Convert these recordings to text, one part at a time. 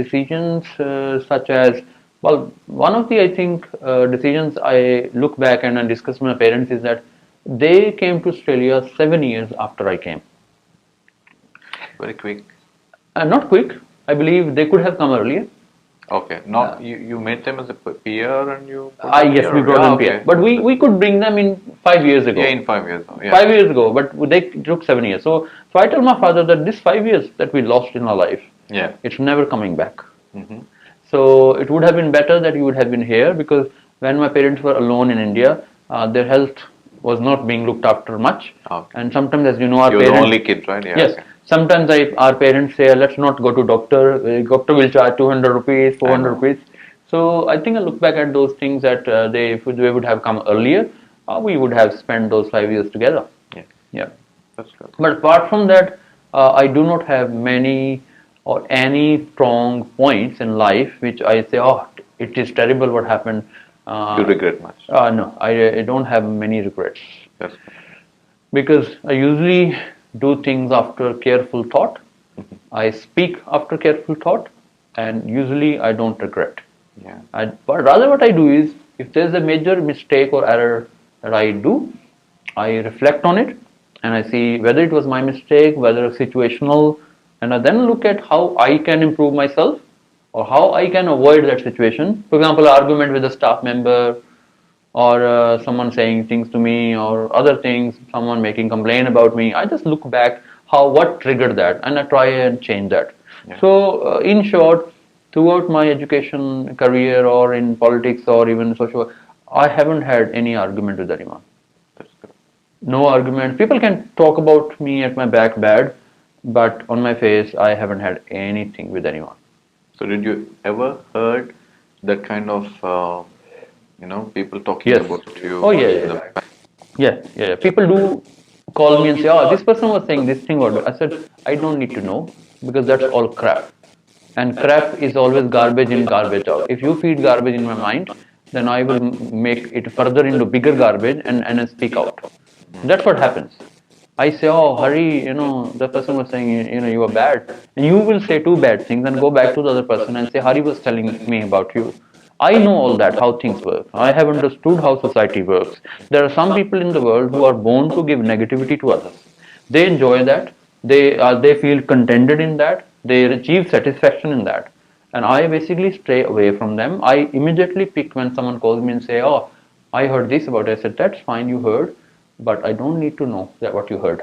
decisions such as, well, one of the, I think, decisions I look back and I discuss with my parents is that they came to Australia 7 years after I came. Very quick. Not quick. I believe they could have come earlier. Okay, not you made them as a peer and you. Yes, we brought them peer, but we could bring them in 5 years ago. Yeah, in 5 years. Yeah. 5 years ago, but they took 7 years. So I tell my father that this 5 years that we lost in our life, it's never coming back. So it would have been better that you would have been here, because when my parents were alone in India, their health was not being looked after much. And sometimes, as you know, our parents. You're the only kid, right? Yeah. Yes. Sometimes our parents say, let's not go to doctor. Doctor will charge 200 rupees, 400 rupees. So I think I look back at those things that if they would have come earlier, we would have spent those 5 years together. Yeah. That's good. But apart from that, I do not have many or any strong points in life which I say, oh, it is terrible what happened. You regret much? No, I don't have many regrets. That's good. Because I usually do things after careful thought. I speak after careful thought, and usually I don't regret. But rather what I do is, if there's a major mistake or error that I do, I reflect on it and I see whether it was my mistake, whether situational, and I then look at how I can improve myself or how I can avoid that situation. For example, an argument with a staff member, or someone saying things to me, or other things, someone making complaint about me. I just look back what triggered that, and I try and change that. So in short, throughout my education career or in politics or even social, I haven't had any argument with anyone. That's good. No argument. People can talk about me at my back bad, but on my face, I haven't had anything with anyone. So did you ever heard that kind of people talking about you? Oh, yeah. People do call me and say, oh, this person was saying this thing. I said, I don't need to know, because that's all crap. And crap is always garbage in, garbage out. If you feed garbage in my mind, then I will make it further into bigger garbage and speak out. That's what happens. I say, oh, Hari, the person was saying, you are bad. And you will say two bad things and go back to the other person and say, Hari was telling me about you. I know all that, how things work. I have understood how society works. There are some people in the world who are born to give negativity to others. They enjoy that. They feel contented in that. They achieve satisfaction in that. And I basically stray away from them. I immediately pick when someone calls me and say, oh, I heard this about it. I said, that's fine, you heard, but I don't need to know what you heard.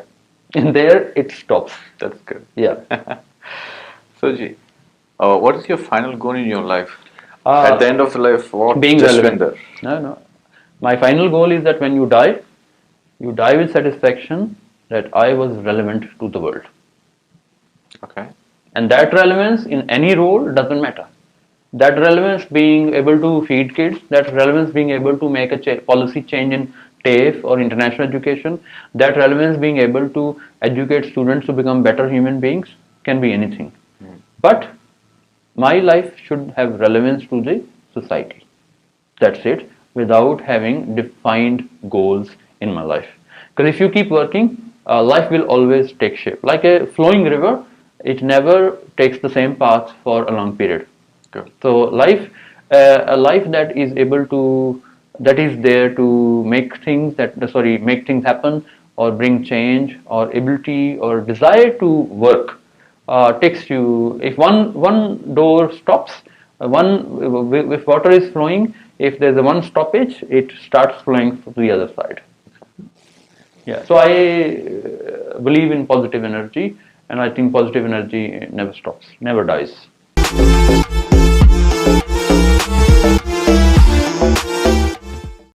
And there it stops. That's good. Yeah. So, Ji, what is your final goal in your life? At the end of the life, what? Being Jasvinder. No. My final goal is that when you die with satisfaction that I was relevant to the world. Okay. And that relevance in any role doesn't matter. That relevance being able to feed kids, that relevance being able to make a policy change in TAFE or international education, that relevance being able to educate students to become better human beings, can be anything. But my life should have relevance to the society. That's it, without having defined goals in my life. Because if you keep working, life will always take shape. Like a flowing river, it never takes the same path for a long period. Good. So a life that is able to, that is there to make things happen, or bring change, or ability, or desire to work, takes you. If one door stops, if water is flowing, if there's a one stoppage, it starts flowing to the other side. Yeah. So I believe in positive energy, and I think positive energy never stops, never dies.